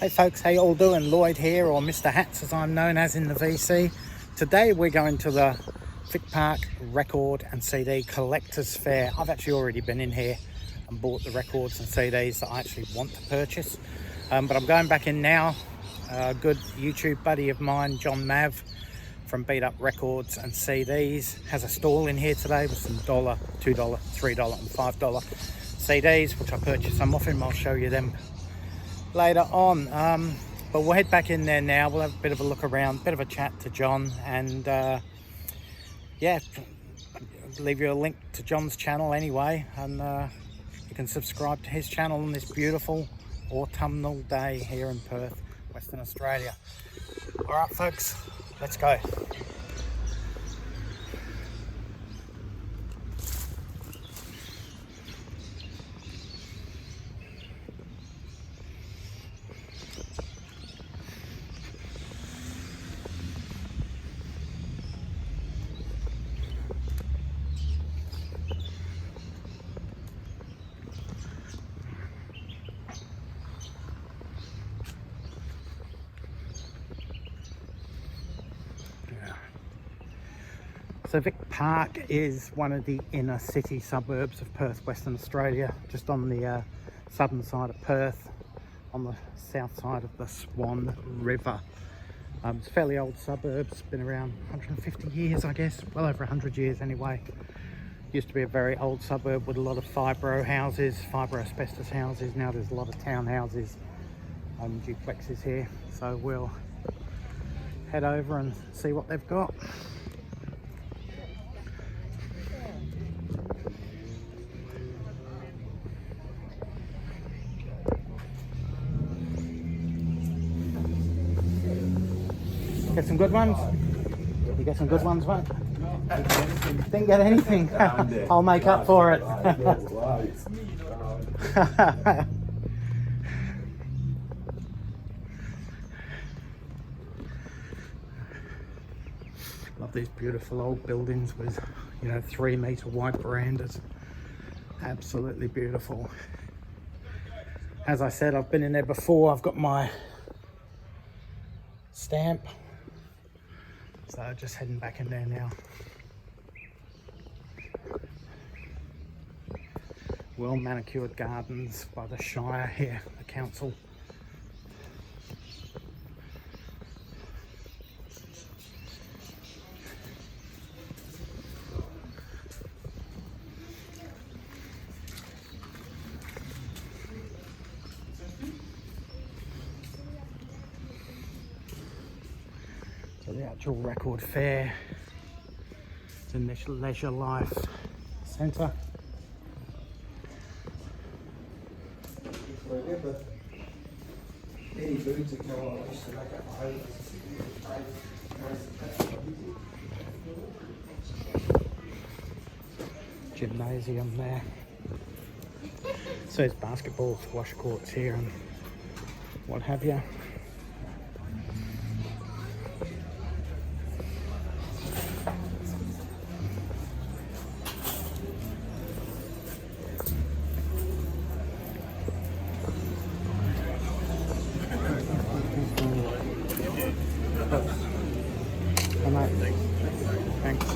Hey folks, how you all doing? Lloyd here, or Mr. Hats as I'm known as in the VC. Today we're going to the Vic Park Record and CD Collectors Fair. I've actually already been in here and bought the records and CDs that I actually want to purchase. But I'm going back in now. A good YouTube buddy of mine, John Mav from Beat Up Records and CDs, has a stall in here today with some $1, $2, $3 and $5 CDs, which I purchased some off him. I'll show you them later on, but we'll head back in there now. We'll have a bit of a look around, bit of a chat to John, and yeah, leave you a link to John's channel anyway, and you can subscribe to his channel on this beautiful autumnal day here in Perth, Western Australia. All right folks, let's go. So Vic Park is one of the inner city suburbs of Perth, Western Australia, just on the southern side of Perth, on the south side of the Swan River. It's a fairly old suburb. It's been around 150 years, I guess, well over 100 years anyway. Used to be a very old suburb with a lot of fibro asbestos houses. Now there's a lot of townhouses and duplexes here. So we'll head over and see what they've got. Get some good ones? You get some good ones, mate? Didn't get anything. I'll make up for it. Love these beautiful old buildings with, 3-meter wide verandas. Absolutely beautiful. As I said, I've been in there before. I've got my stamp. So just heading back in there now. Well manicured gardens by the Shire here, the council. The actual record fair. It's in this leisure life centre. Gymnasium there. So there's basketball, squash courts here and what have you. Thanks.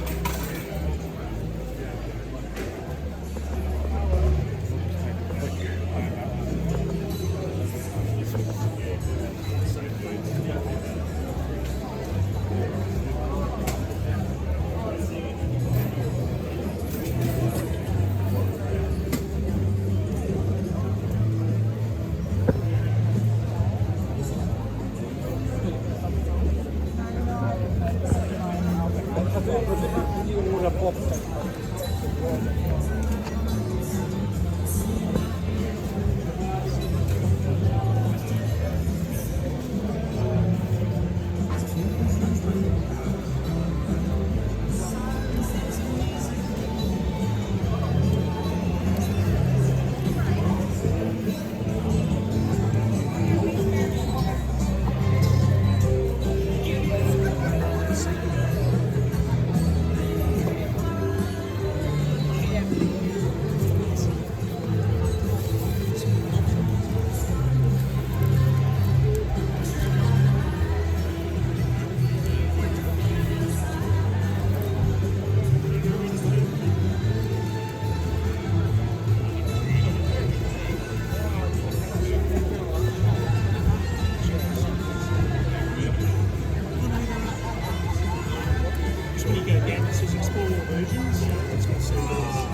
when you go down, it says explore your versions. It's got CDs.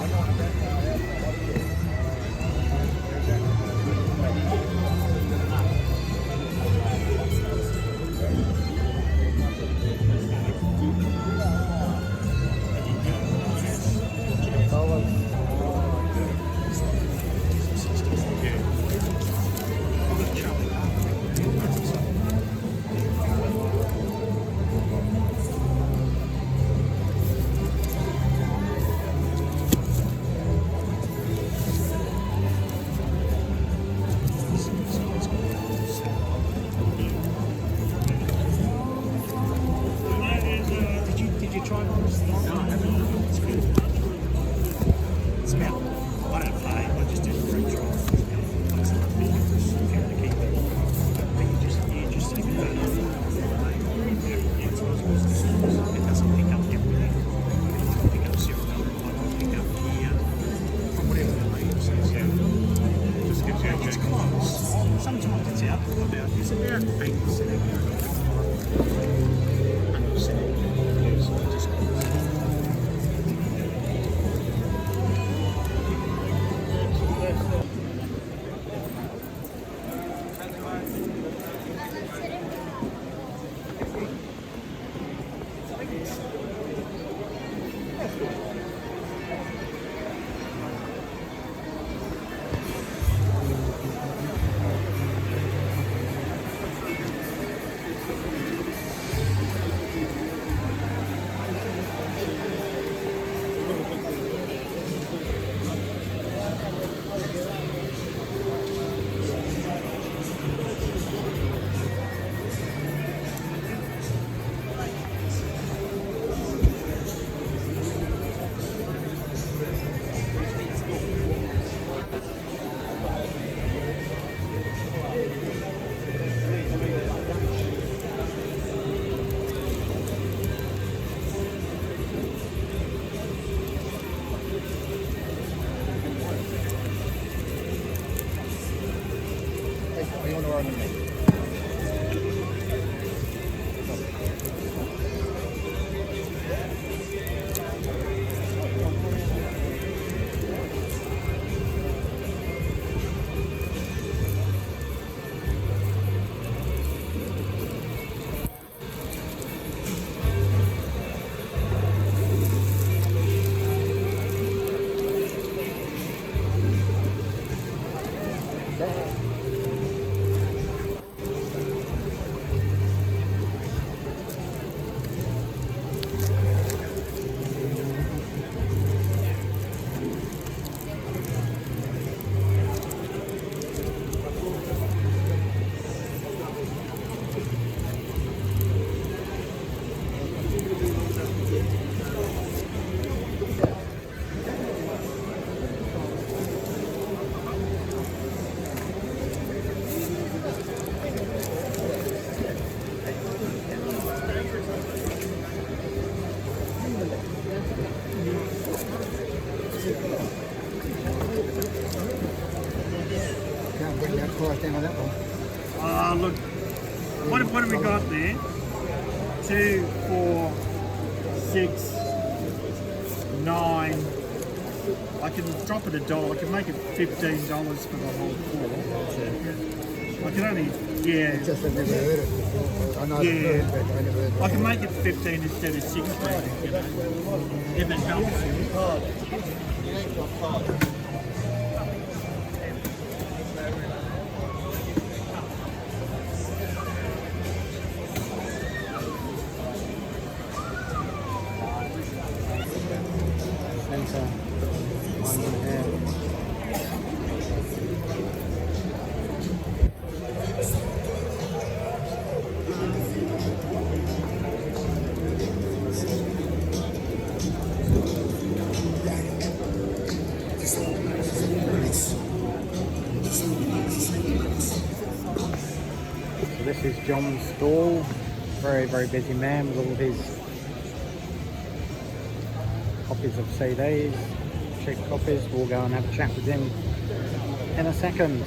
Did you try this? No, I haven't. It's good. It's about, I don't play, I just do the free trial. It's not big, if you want to keep it. But you just take it out of it. It doesn't pick up everything. It doesn't pick up serotonin, it might pick up here, from whatever the name says. Just gives you a it's close. Sometimes it's out about, it's about 8% accurate. 100% accurate. So it just look, what have we got there? 2, 4, 6, 9. I can drop it $1. I can make it $15 for the whole floor. I can only, yeah. Just I've never heard it before. I know I've heard it, but I never heard it. I can make it 15 instead of 16. If it helps you. This is John's stall. Very, very busy man with all his copies of CDs, cheap copies. We'll go and have a chat with him in a second.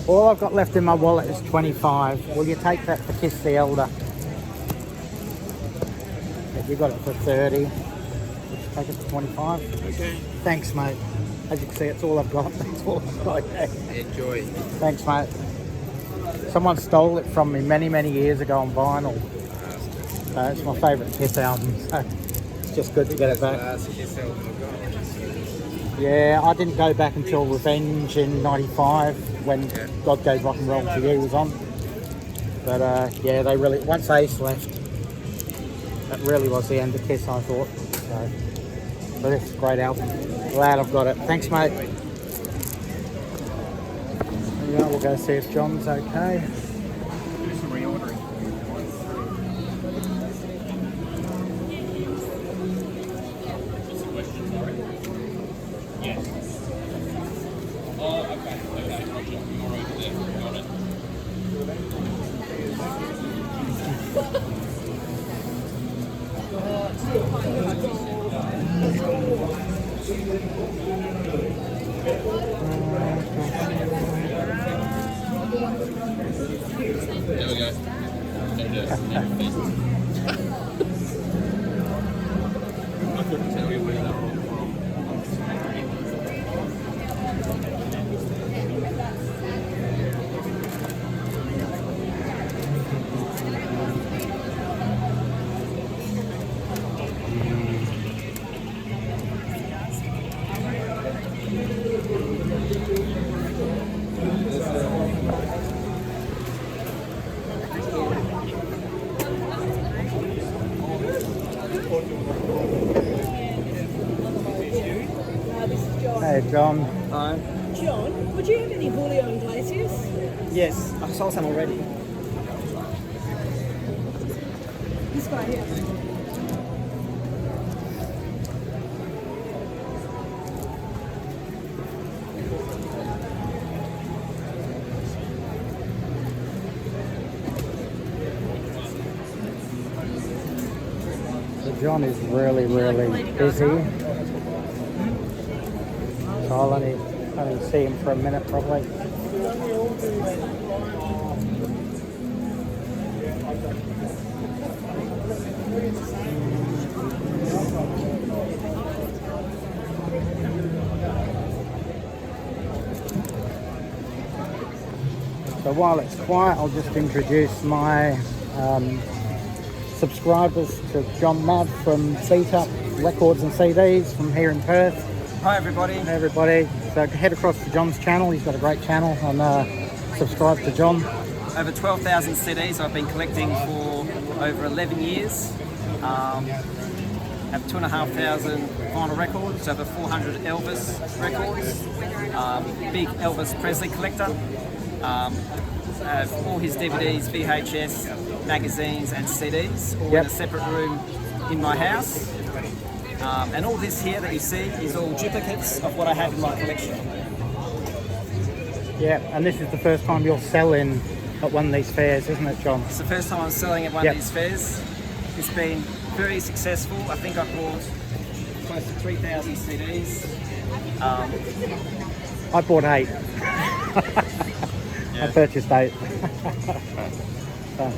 All I've got left in my wallet is 25. Will you take that for Kiss the Elder? If you got it for 30, just take it for 25. Okay. Thanks, mate. As you can see, it's all I've got. That's all I've got. Enjoy. Thanks, mate. Someone stole it from me many, many years ago on vinyl. It's my favourite Kiss album, so it's just good to get it back. Yeah, I didn't go back until Revenge in '95 when God Gave Rock and Roll to You was on. But yeah, they really, once Ace left, that really was the end of Kiss, I thought. So, but it's a great album. Glad I've got it. Thanks, mate. Yeah, we'll go see if John's okay. Do some reordering. There we go. I couldn't tell you where they were Hey, John. Hi. John, would you have any bouillon glaciers? Yes, I saw some already. This guy here. So John is really, really busy. So I'll only see him for a minute probably. So while it's quiet, I'll just introduce my subscribers to John Mav from Vic Park Records and CDs from here in Perth. Hi everybody. Hey everybody. So head across to John's channel. He's got a great channel and subscribe to John. Over 12,000 CDs I've been collecting for over 11 years. Have 2,500 vinyl records, over 400 Elvis records. Big Elvis Presley collector. have all his DVDs, VHS, magazines and CDs, all Yep. in a separate room in my house. And all this here that you see is all duplicates of what I have in my collection. Yeah, and this is the first time you're selling at one of these fairs, isn't it, John? It's the first time I'm selling at one Yep. of these fairs. It's been very successful. I think I bought close to 3,000 CDs. I bought 8. I purchased 8. So,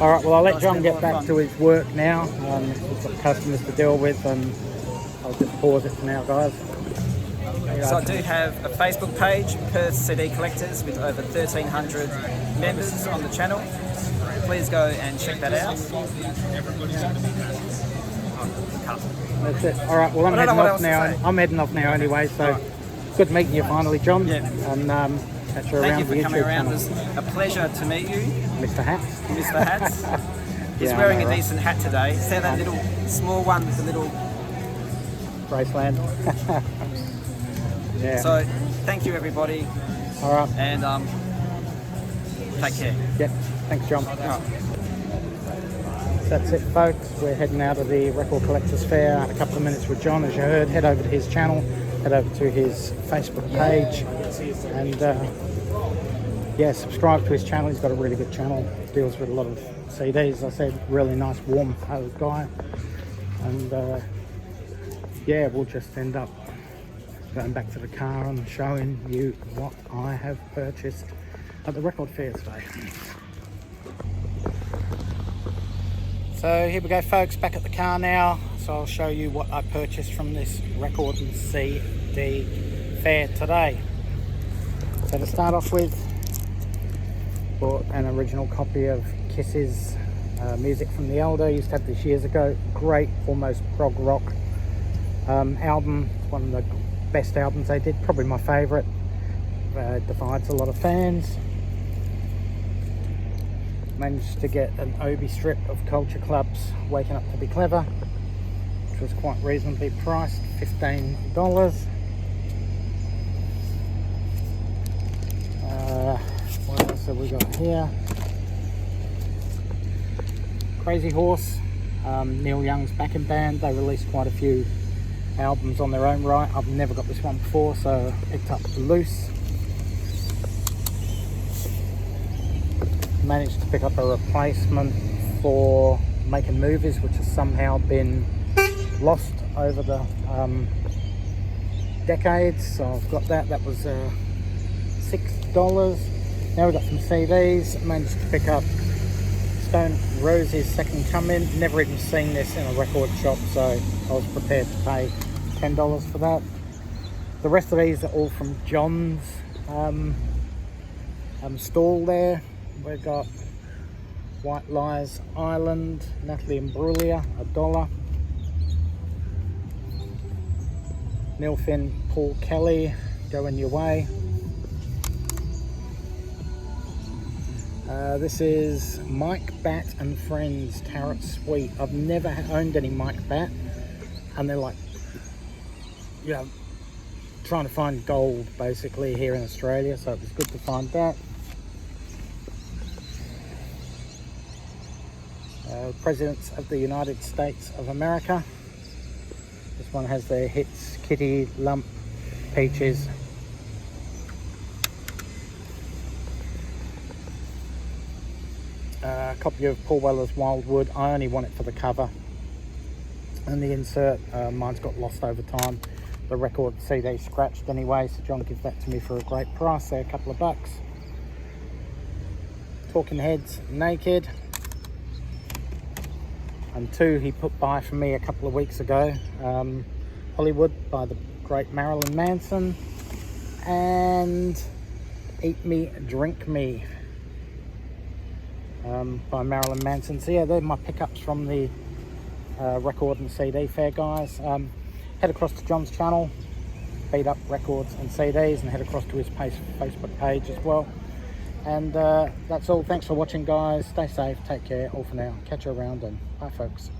all right, well, I'll let It's John been a get lot of back fun. to his work now. We've got customers to deal with, and I'll just pause it for now, guys. So I do have a Facebook page, Perth CD Collectors, with over 1,300 members on the channel. Please go and check that out. That's it. All right, well, I'm I don't know heading what off else to now. say. I'm heading off now anyway, so good meeting you finally, John. Yeah. And catch you Thank around you for the coming YouTube around. It channel. was a pleasure to meet you, Mr. Hats. Mr. Hats. He's Yeah, I wearing know, a right? decent hat today. See that little small one with the little... Graceland. Yeah. So, thank you everybody, All right. and take care. Yep. Thanks, John. All right. That's it, folks. We're heading out of the Record Collectors Fair. A couple of minutes with John, as you heard. Head over to his channel, head over to his Facebook page, and yeah, subscribe to his channel. He's got a really good channel. Deals with a lot of CDs. As I said, really nice, warm-hearted guy. And yeah, we'll just end up going back to the car and showing you what I have purchased at the record fair today. So here we go, folks, back at the car now. So I'll show you what I purchased from this record and CD fair today. So to start off with, bought an original copy of Kiss's Music from the Elder. Used to have this years ago. Great, almost prog rock album. One of the best albums they did, probably my favourite. Divides a lot of fans. Managed to get an Obi strip of Culture Club's Waking Up to Be Clever, which was quite reasonably priced, $15. What else have we got here? Crazy Horse, Neil Young's backing band. They released quite a few albums on their own right. I've never got this one before, so I picked up Loose. Managed to pick up a replacement for Making Movies, which has somehow been lost over the decades. So I've got that. That was $6. Now we've got some CDs. Managed to pick up Stone Roses' Second Coming. Never even seen this in a record shop, so I was prepared to pay $10 for that. The rest of these are all from John's stall there. We've got White Lies Island, Natalie Imbruglia, $1. Neil Finn, Paul Kelly, Going Your Way. This is Mike Batt and Friends, Tarot Sweet. I've never owned any Mike Batt, and they're like, you know, trying to find gold basically here in Australia, so it was good to find that. Presidents of the United States of America. This one has their hits, Kitty, Lump, Peaches. A copy of Paul Weller's Wildwood. I only want it for the cover and the insert. Mine's got lost over time. The record CD scratched anyway, so John gives that to me for a great price there, a couple of bucks. Talking Heads, Naked. And two he put by for me a couple of weeks ago. Hollywood by the great Marilyn Manson. And Eat Me, Drink Me by Marilyn Manson. So yeah, they're my pickups from the record and CD fair, guys. Head across to John's channel, Beat Up Records and CDs, and head across to his Facebook page as well. And that's all. Thanks for watching, guys. Stay safe, take care, all for now. Catch you around, and bye, folks.